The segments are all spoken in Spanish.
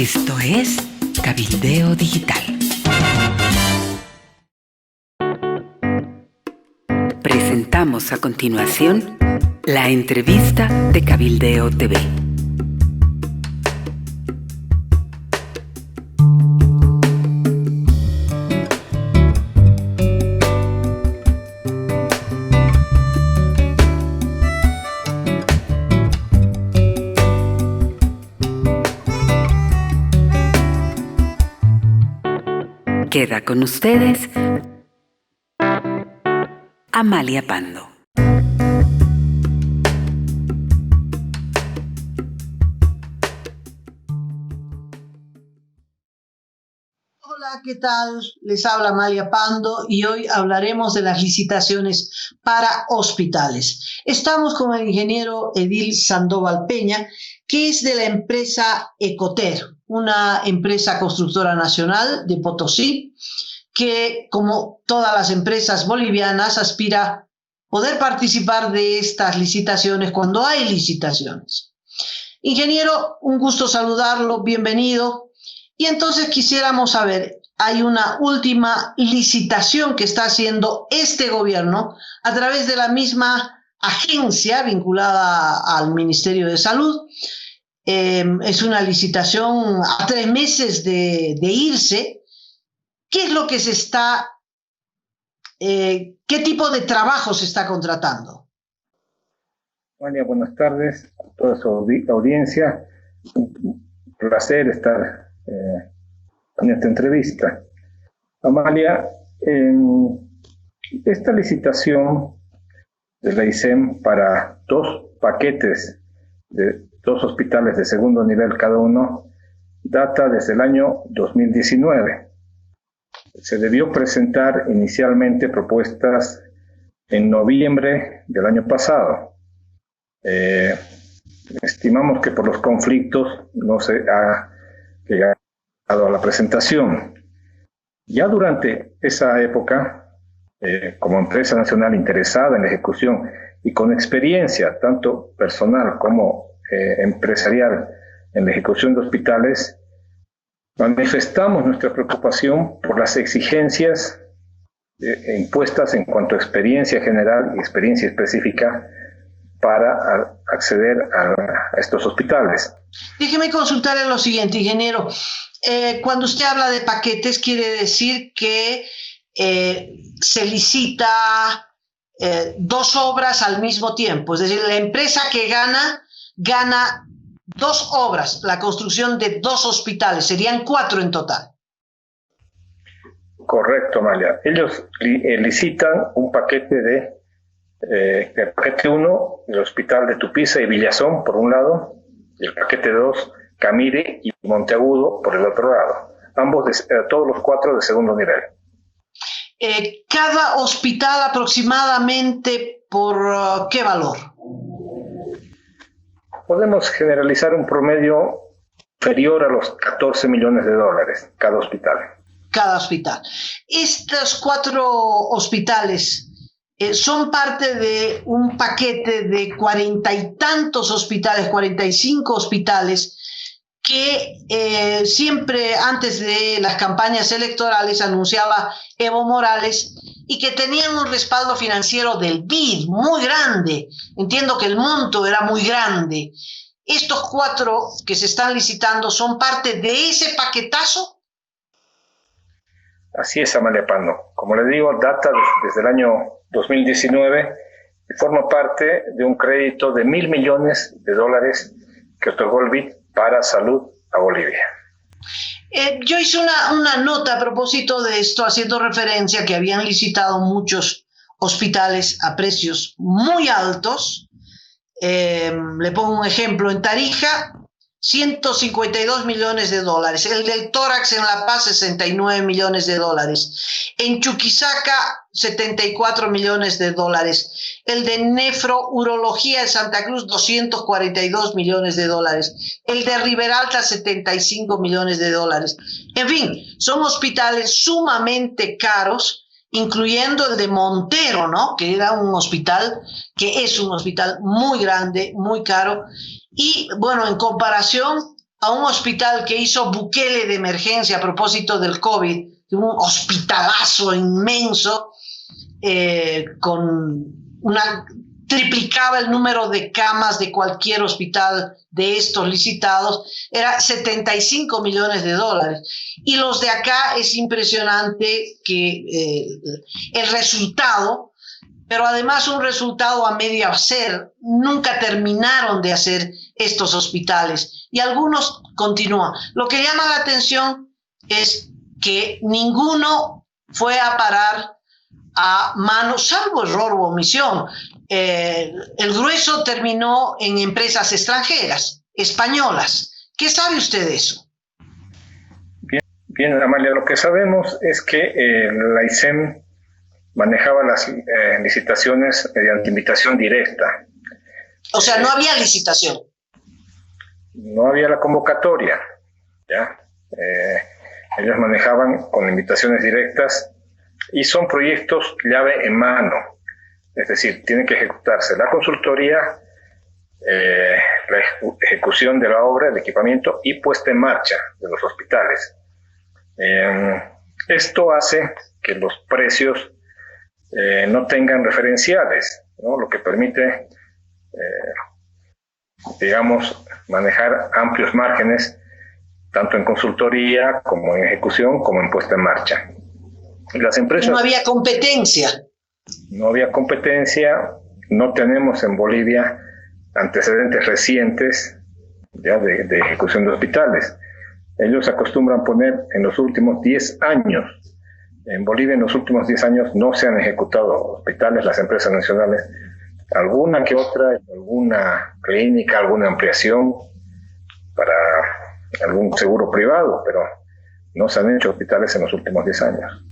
Esto es Cabildeo Digital. Presentamos a continuación la entrevista de Cabildeo TV. Queda con ustedes Amalia Pando. Hola, ¿qué tal? Les habla Amalia Pando y hoy hablaremos de las licitaciones para hospitales. Estamos con el ingeniero Edil Sandoval Peña, que es de la empresa Ecoter, una empresa constructora nacional de Potosí, que como todas las empresas bolivianas aspira a poder participar de estas licitaciones cuando hay licitaciones. Ingeniero, un gusto saludarlo, bienvenido. Y entonces quisiéramos saber, hay una última licitación que está haciendo este gobierno a través de la misma agencia vinculada al Ministerio de Salud. Es una licitación a 3 meses de irse. ¿Qué es lo que se está, qué tipo de trabajo se está contratando? Amalia, buenas tardes a toda su audiencia. Un placer estar en esta entrevista. Amalia, esta licitación de la ISEM para 2 paquetes de 2 hospitales de segundo nivel cada uno data desde el año 2019. Se debió presentar inicialmente propuestas en noviembre del año pasado. Estimamos que por los conflictos no se ha llegado a la presentación. Ya durante esa época, como empresa nacional interesada en la ejecución y con experiencia tanto personal como empresarial en la ejecución de hospitales, manifestamos nuestra preocupación por las exigencias impuestas en cuanto a experiencia general y experiencia específica para acceder a estos hospitales. Déjeme consultarle lo siguiente, ingeniero. Cuando usted habla de paquetes, quiere decir que se licita 2 obras al mismo tiempo. Es decir, la empresa que gana 2 obras, la construcción de 2 hospitales. Serían 4 en total. Correcto, Amalia. Ellos licitan un paquete el paquete 1, el hospital de Tupiza y Villazón, por un lado, y el paquete 2, Camire y Monteagudo, por el otro lado. Ambos, todos los 4 de segundo nivel. Cada hospital aproximadamente, ¿por qué valor? Podemos generalizar un promedio inferior a los $14 millones cada hospital. Cada hospital. Estos 4 hospitales son parte de un paquete de 40 y tantos hospitales, 45 hospitales, que siempre antes de las campañas electorales anunciaba Evo Morales y que tenían un respaldo financiero del BID muy grande. Entiendo que el monto era muy grande. ¿Estos 4 que se están licitando son parte de ese paquetazo? Así es, Amalia Pando. Como le digo, data desde el año 2019 y forma parte de un crédito de $1.000 millones que otorgó el BID para salud a Bolivia. Yo hice una nota a propósito de esto, haciendo referencia a que habían licitado muchos hospitales a precios muy altos. Le pongo un ejemplo: en Tarija, $152 millones, el del tórax en La Paz, $69 millones, en Chuquisaca, $74 millones, el de nefrourología en Santa Cruz, $242 millones, el de Riberalta, $75 millones. En fin, son hospitales sumamente caros, incluyendo el de Montero, ¿no? Que era un hospital, que es un hospital muy grande, muy caro. Y bueno, en comparación a un hospital que hizo Bukele de emergencia a propósito del COVID, un hospitalazo inmenso, triplicaba el número de camas de cualquier hospital de estos licitados, era $75 millones. Y los de acá es impresionante que el resultado, pero además un resultado a medio hacer, nunca terminaron de hacer estos hospitales y algunos continúan. Lo que llama la atención es que ninguno fue a parar a manos, salvo error u omisión. El grueso terminó en empresas extranjeras, españolas. ¿Qué sabe usted de eso? Bien, Amalia, lo que sabemos es que la ICEM manejaba las licitaciones mediante invitación directa. O sea, no había licitación. No había la convocatoria, ¿ya? Ellos manejaban con invitaciones directas y son proyectos llave en mano. Es decir, tiene que ejecutarse la consultoría, la ejecución de la obra, el equipamiento y puesta en marcha de los hospitales. Esto hace que los precios no tengan referenciales, ¿no? Lo que permite, digamos, manejar amplios márgenes, tanto en consultoría como en ejecución, como en puesta en marcha. Y las empresas... No había competencia. No había competencia, no tenemos en Bolivia antecedentes recientes ya de ejecución de hospitales. Ellos acostumbran poner en los últimos 10 años. En Bolivia en los últimos 10 años no se han ejecutado hospitales, las empresas nacionales, alguna que otra, alguna clínica, alguna ampliación para algún seguro privado, pero no se han hecho hospitales en los últimos 10 años.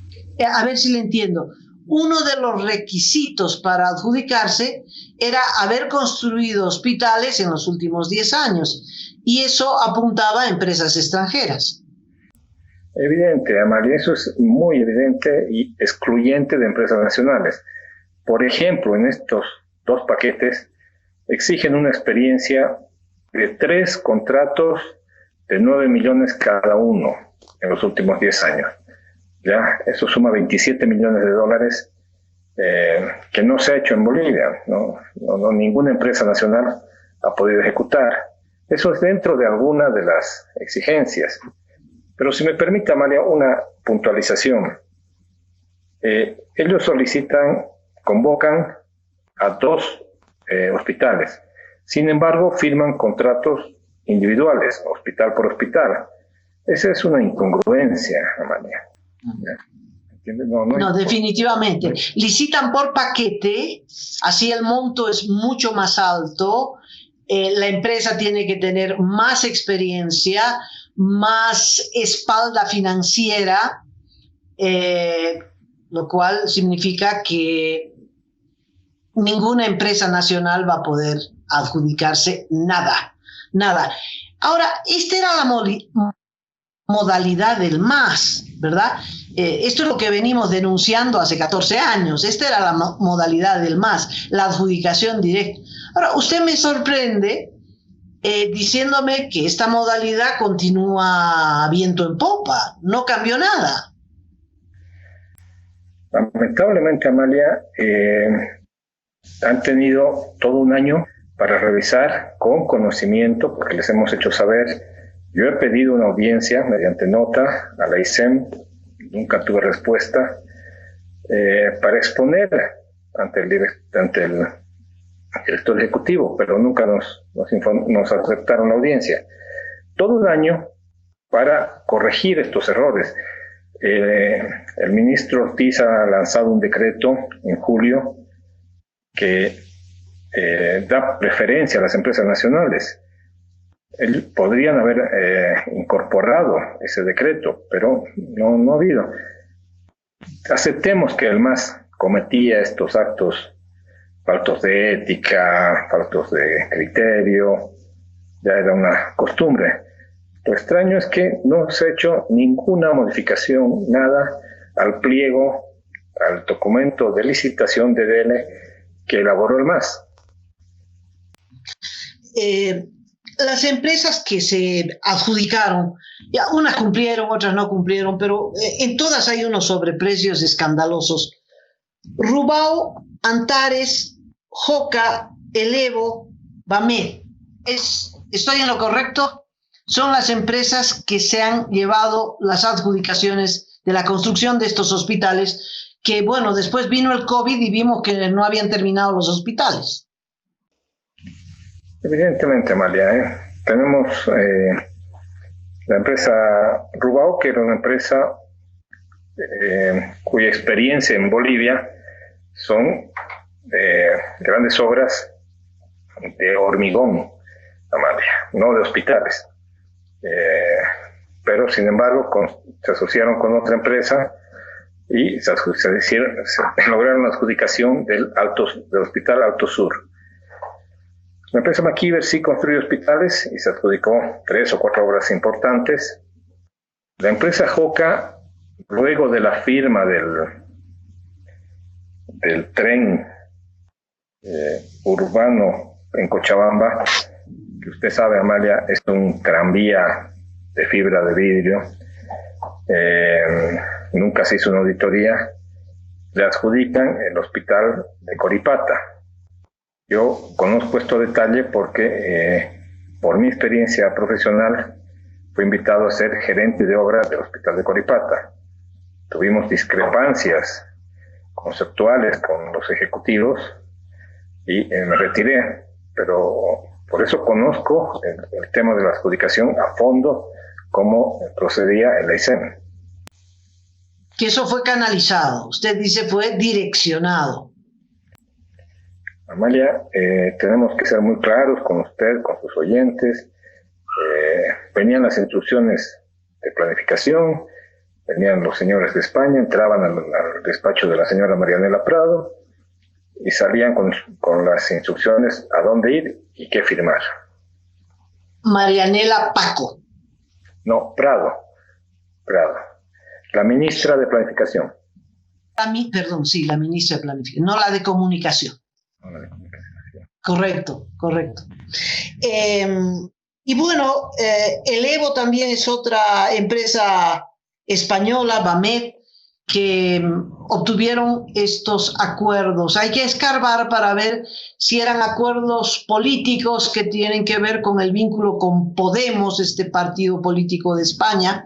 A ver si le entiendo. Uno de los requisitos para adjudicarse era haber construido hospitales en los últimos 10 años, y eso apuntaba a empresas extranjeras. Evidente, Amalia, eso es muy evidente y excluyente de empresas nacionales. Por ejemplo, en estos 2 paquetes exigen una experiencia de 3 contratos de 9 millones cada uno en los últimos 10 años. Ya, eso suma $27 millones que no se ha hecho en Bolivia, ¿no? Ninguna empresa nacional ha podido ejecutar. Eso es dentro de alguna de las exigencias. Pero si me permite, Amalia, una puntualización. Ellos convocan a 2 hospitales. Sin embargo, firman contratos individuales, hospital por hospital. Esa es una incongruencia, Amalia. No, definitivamente. Licitan por paquete, así el monto es mucho más alto, la empresa tiene que tener más experiencia, más espalda financiera, lo cual significa que ninguna empresa nacional va a poder adjudicarse nada. Ahora, esta era la modalidad del MAS, ¿verdad? Esto es lo que venimos denunciando hace 14 años. Esta era la modalidad del MAS, la adjudicación directa. Ahora, usted me sorprende diciéndome que esta modalidad continúa viento en popa, no cambió nada. Lamentablemente, Amalia, han tenido todo un año para revisar con conocimiento, porque les hemos hecho saber. Yo he pedido una audiencia mediante nota a la ICEM, nunca tuve respuesta, para exponer ante el director ejecutivo, pero nunca nos aceptaron la audiencia. Todo un año para corregir estos errores. El ministro Ortiz ha lanzado un decreto en julio que da preferencia a las empresas nacionales. Podrían haber incorporado ese decreto, pero no ha habido. Aceptemos que el MAS cometía estos actos, faltos de ética, faltos de criterio, ya era una costumbre. Lo extraño es que no se ha hecho ninguna modificación, nada, al pliego, al documento de licitación de DL que elaboró el MAS. las empresas que se adjudicaron, ya unas cumplieron, otras no cumplieron, pero en todas hay unos sobreprecios escandalosos. Rubao, Antares, Joca, Elevo, Vamed. ¿Estoy en lo correcto? Son las empresas que se han llevado las adjudicaciones de la construcción de estos hospitales, que bueno, después vino el COVID y vimos que no habían terminado los hospitales. Evidentemente, Amalia, tenemos la empresa Rubao, que era una empresa cuya experiencia en Bolivia son grandes obras de hormigón, Amalia, no de hospitales. Pero sin embargo se asociaron con otra empresa y se lograron la adjudicación del Hospital Alto Sur. La empresa MacIver sí construyó hospitales y se adjudicó 3 o 4 obras importantes. La empresa Joca, luego de la firma del tren urbano en Cochabamba, que usted sabe, Amalia, es un tranvía de fibra de vidrio, nunca se hizo una auditoría, le adjudican el hospital de Coripata. Yo conozco este detalle porque por mi experiencia profesional fui invitado a ser gerente de obra del hospital de Coripata. Tuvimos discrepancias conceptuales con los ejecutivos y me retiré, pero por eso conozco el tema de la adjudicación a fondo, cómo procedía el AICEM. Que eso fue canalizado, usted dice fue direccionado. Amalia, tenemos que ser muy claros con usted, con sus oyentes. Venían las instrucciones de planificación, venían los señores de España, entraban al despacho de la señora Marianela Prado y salían con las instrucciones a dónde ir y qué firmar. Marianela Paco. No, Prado. La ministra de Planificación. Perdón, sí, la ministra de Planificación, no la de Comunicación. No, la de Comunicación. Correcto. Y bueno, el Evo también es otra empresa española, Vamed, que obtuvieron estos acuerdos. Hay que escarbar para ver si eran acuerdos políticos que tienen que ver con el vínculo con Podemos, este partido político de España.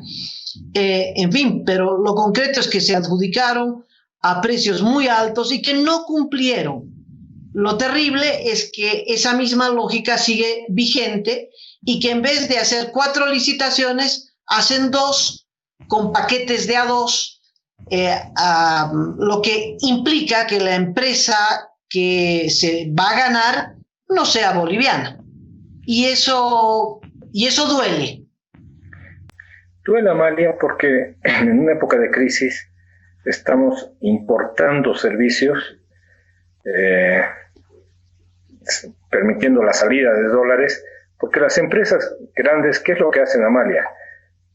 En fin, pero lo concreto es que se adjudicaron a precios muy altos y que no cumplieron. Lo terrible es que esa misma lógica sigue vigente y que en vez de hacer 4 licitaciones, hacen 2 con paquetes de A2, lo que implica que la empresa que se va a ganar no sea boliviana. Y eso duele. Duele, Amalia, porque en una época de crisis estamos importando servicios, permitiendo la salida de dólares, porque las empresas grandes, ¿qué es lo que hacen, Amalia?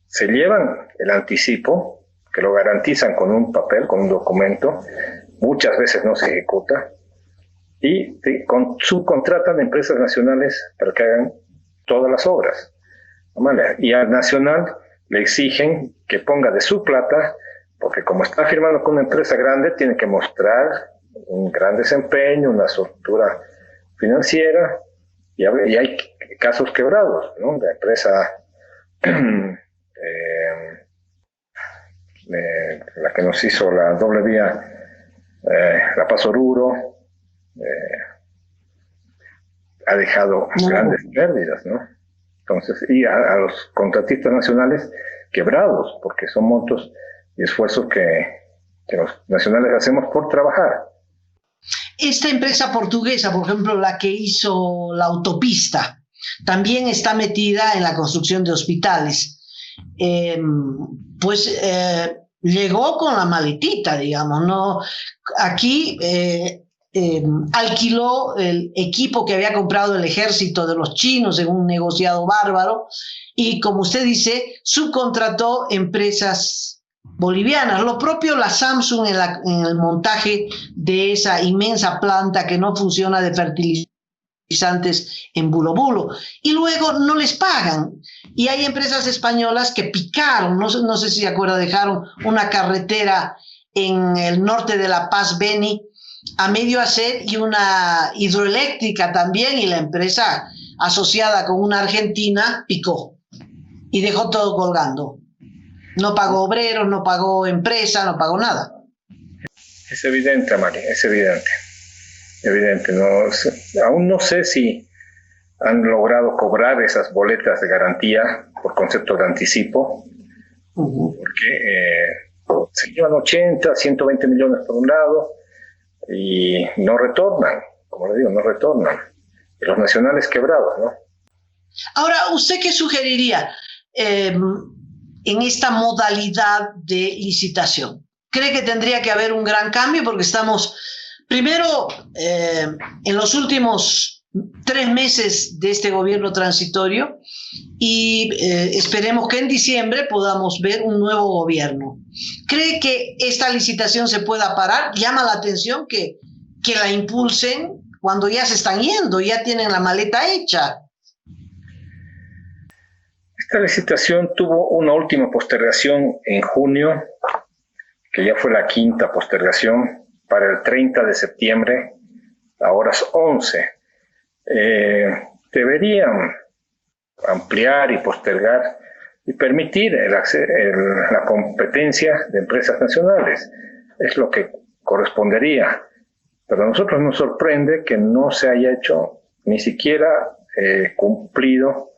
Se llevan el anticipo, que lo garantizan con un papel, con un documento, muchas veces no se ejecuta, y subcontratan a empresas nacionales para que hagan todas las obras, Amalia. Y al nacional le exigen que ponga de su plata, porque como está firmando con una empresa grande, tiene que mostrar un gran desempeño, una soltura financiera, y hay casos quebrados, ¿no? La empresa, la que nos hizo la doble vía, la Paz Oruro, ha dejado grandes pérdidas, ¿no? Entonces, y a los contratistas nacionales quebrados, porque son montos y esfuerzos que los nacionales hacemos por trabajar. Esta empresa portuguesa, por ejemplo, la que hizo la autopista, también está metida en la construcción de hospitales. Llegó con la maletita, digamos, ¿no? Aquí alquiló el equipo que había comprado el ejército de los chinos en un negociado bárbaro y, como usted dice, subcontrató empresas bolivianas. Lo propio la Samsung en el montaje de esa inmensa planta que no funciona de fertilización en Bulo Bulo, y luego no les pagan. Y hay empresas españolas que picaron, no sé si se acuerda, dejaron una carretera en el norte de La Paz, Beni, a medio hacer, y una hidroeléctrica también, y la empresa asociada con una argentina picó y dejó todo colgando. No pagó obreros, no pagó empresa, no pagó nada. Es evidente, Amalia, es evidente. Evidente, aún no sé si han logrado cobrar esas boletas de garantía por concepto de anticipo, porque se llevan 80, 120 millones por un lado y no retornan, como le digo, no retornan. Y los nacionales quebrados, ¿no? Ahora, ¿usted qué sugeriría en esta modalidad de licitación? ¿Cree que tendría que haber un gran cambio? Porque estamos... Primero, en los últimos 3 meses de este gobierno transitorio, y esperemos que en diciembre podamos ver un nuevo gobierno. ¿Cree que esta licitación se pueda parar? Llama la atención que la impulsen cuando ya se están yendo, ya tienen la maleta hecha. Esta licitación tuvo una última postergación en junio, que ya fue la 5ª postergación, para el 30 de septiembre, a horas 11. Deberían ampliar y postergar y permitir la competencia de empresas nacionales. Es lo que correspondería. Pero a nosotros nos sorprende que no se haya hecho ni siquiera cumplido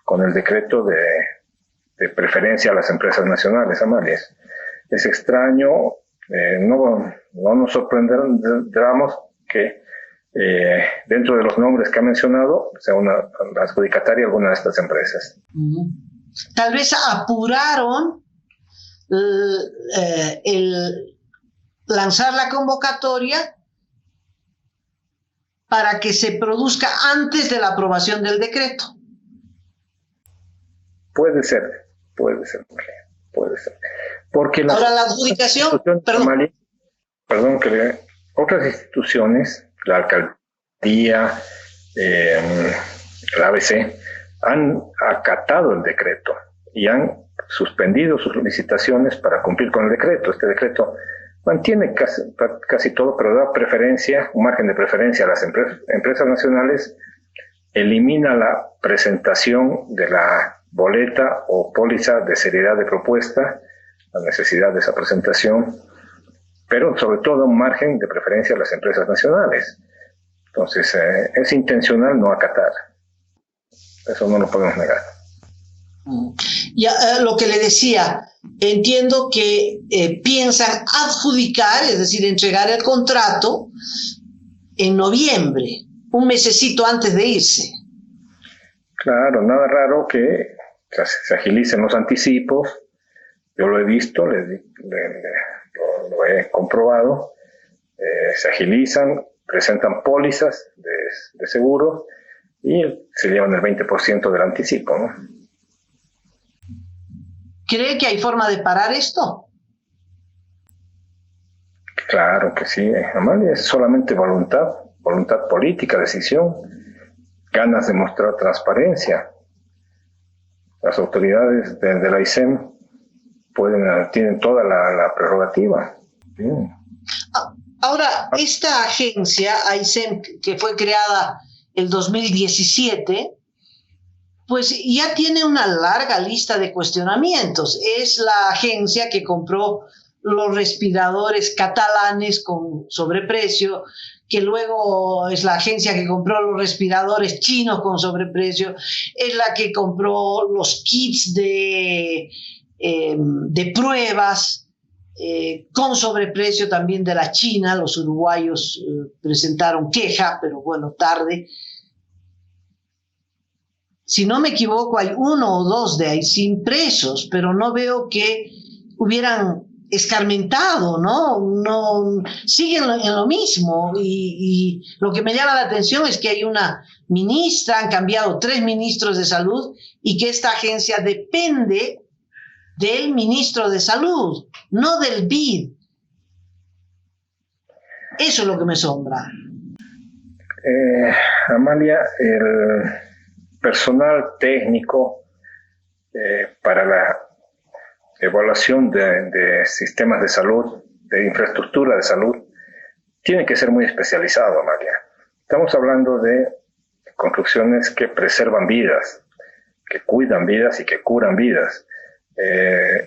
con el decreto de preferencia a las empresas nacionales, Amalia. Es extraño. No nos sorprenderemos que dentro de los nombres que ha mencionado sea una adjudicataria alguna de estas empresas. Tal vez apuraron el lanzar la convocatoria para que se produzca antes de la aprobación del decreto. Puede ser. Porque ahora la adjudicación, otras instituciones, la alcaldía, la ABC, han acatado el decreto y han suspendido sus licitaciones para cumplir con el decreto. Este decreto mantiene casi todo, pero da preferencia, un margen de preferencia a las empresas nacionales, elimina la presentación de la boleta o póliza de seriedad de propuesta, la necesidad de esa presentación, pero sobre todo un margen de preferencia a las empresas nacionales. Entonces, es intencional no acatar. Eso no lo podemos negar. Ya, lo que le decía, entiendo que piensan adjudicar, es decir, entregar el contrato en noviembre, un mesecito antes de irse. Claro, nada raro que se agilicen los anticipos. Yo lo he visto, lo he comprobado. Se agilizan, presentan pólizas de seguro y se llevan el 20% del anticipo, ¿no? ¿Cree que hay forma de parar esto? Claro que sí, Amalia, es solamente voluntad política, decisión, ganas de mostrar transparencia. Las autoridades de la ICEM tienen toda la prerrogativa. Bien. Ahora, esta agencia, ICEM, que fue creada el 2017, pues ya tiene una larga lista de cuestionamientos. Es la agencia que compró los respiradores catalanes con sobreprecio, que luego es la agencia que compró los respiradores chinos con sobreprecio, es la que compró los kits de pruebas con sobreprecio también de la China. Los uruguayos presentaron queja, pero bueno, tarde. Si no me equivoco, hay 1 o 2 de ICEM presos, pero no veo que hubieran escarmentado, ¿no? Siguen en lo mismo, y lo que me llama la atención es que hay una ministra, han cambiado 3 ministros de salud, y que esta agencia depende del ministro de salud, no del BID. Eso es lo que me asombra. Amalia, el personal técnico para la evaluación de sistemas de salud, de infraestructura de salud, tiene que ser muy especializado, Amalia. Estamos hablando de construcciones que preservan vidas, que cuidan vidas y que curan vidas.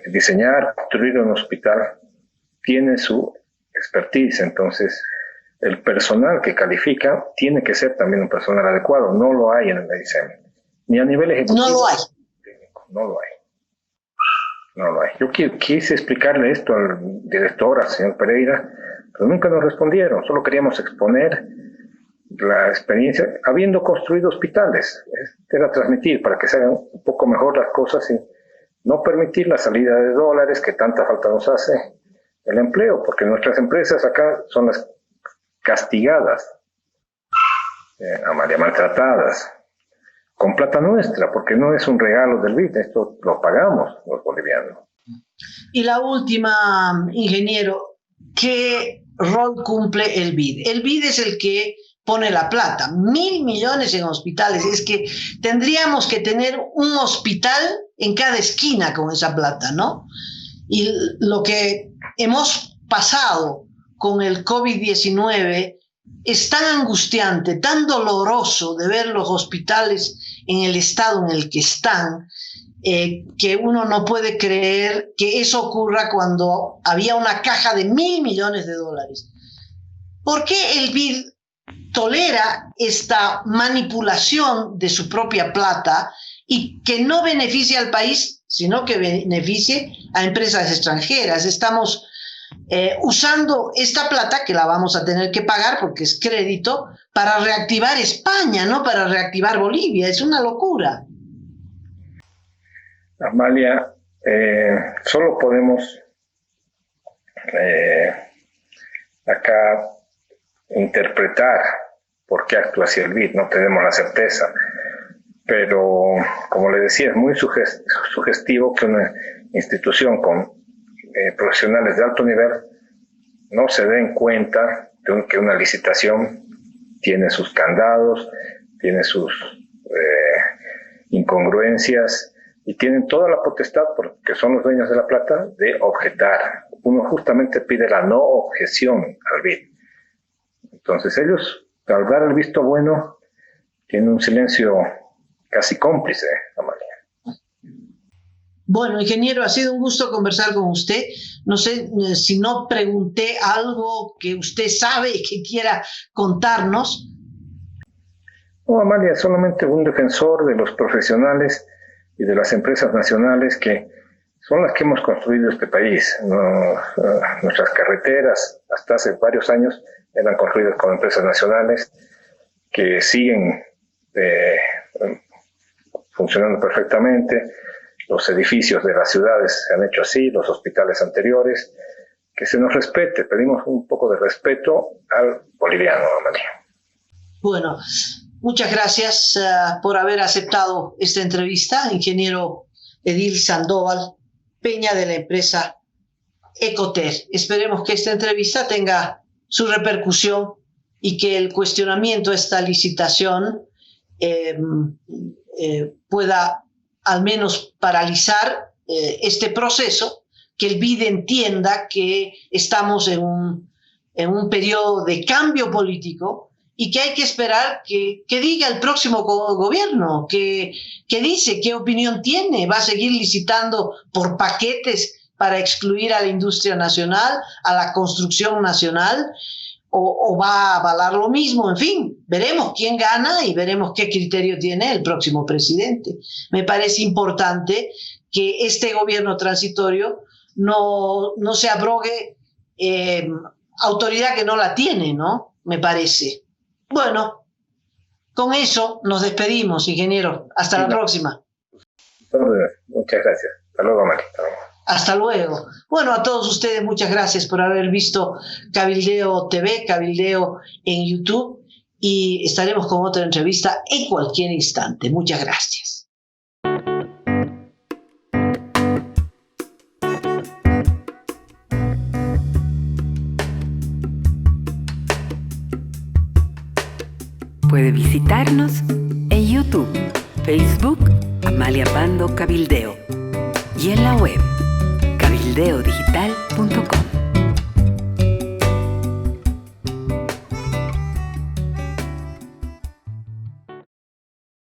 Diseñar, construir un hospital tiene su expertise, entonces el personal que califica tiene que ser también un personal adecuado. No lo hay en el ICEM, ni a nivel ejecutivo. No lo hay. No lo hay. No lo hay. Yo quise explicarle esto al director, al señor Pereira, pero nunca nos respondieron. Solo queríamos exponer la experiencia, habiendo construido hospitales. Era transmitir para que se hagan un poco mejor las cosas y no permitir la salida de dólares que tanta falta nos hace el empleo, porque nuestras empresas acá son las castigadas, Amalia, maltratadas, con plata nuestra, porque no es un regalo del BID, esto lo pagamos los bolivianos. Y la última, ingeniero, ¿qué rol cumple el BID? El BID es el que pone la plata, 1.000 millones en hospitales. Es que tendríamos que tener un hospital en cada esquina con esa plata, ¿no? Y lo que hemos pasado con el COVID-19 es tan angustiante, tan doloroso de ver los hospitales en el estado en el que están, que uno no puede creer que eso ocurra cuando había una caja de 1.000 millones de dólares. ¿Por qué el BID tolera esta manipulación de su propia plata y que no beneficia al país, sino que beneficie a empresas extranjeras? Estamos usando esta plata, que la vamos a tener que pagar porque es crédito, para reactivar España, no para reactivar Bolivia. Es una locura. Amalia, solo podemos acá interpretar por qué actúa así el BID, no tenemos la certeza, pero como le decía, es muy sugestivo que una institución con profesionales de alto nivel no se den cuenta de que una licitación tiene sus candados, tiene sus incongruencias y tienen toda la potestad, porque son los dueños de la plata, de objetar. Uno justamente pide la no objeción al BID. Entonces ellos, al dar el visto bueno, tienen un silencio casi cómplice, Amalia. Bueno, ingeniero, ha sido un gusto conversar con usted. No sé si no pregunté algo que usted sabe y que quiera contarnos. No, Amalia, solamente un defensor de los profesionales y de las empresas nacionales que son las que hemos construido este país. Nuestras carreteras, hasta hace varios años, eran construidas con empresas nacionales que siguen funcionando perfectamente. Los edificios de las ciudades se han hecho así, los hospitales anteriores. Que se nos respete, pedimos un poco de respeto al boliviano, Amalia. Bueno, muchas gracias por haber aceptado esta entrevista, ingeniero Edil Sandoval Peña, de la empresa Ecoter. Esperemos que esta entrevista tenga su repercusión y que el cuestionamiento a esta licitación pueda al menos paralizar este proceso, que el BID entienda que estamos en un periodo de cambio político y que hay que esperar que diga el próximo gobierno, que dice qué opinión tiene. ¿Va a seguir licitando por paquetes para excluir a la industria nacional, a la construcción nacional? ¿O va a avalar lo mismo? En fin, veremos quién gana y veremos qué criterio tiene el próximo presidente. Me parece importante que este gobierno transitorio no se abrogue autoridad que no la tiene, ¿no? Me parece. Bueno, con eso nos despedimos, ingeniero. Hasta la próxima. Muchas gracias. Hasta luego, Mari. Hasta luego. Bueno, a todos ustedes muchas gracias por haber visto Cabildeo TV, Cabildeo en YouTube, y estaremos con otra entrevista en cualquier instante. Muchas gracias. puede visitarnos en YouTube, Facebook, Amalia Pando Cabildeo y en la web cabildeodigital.com.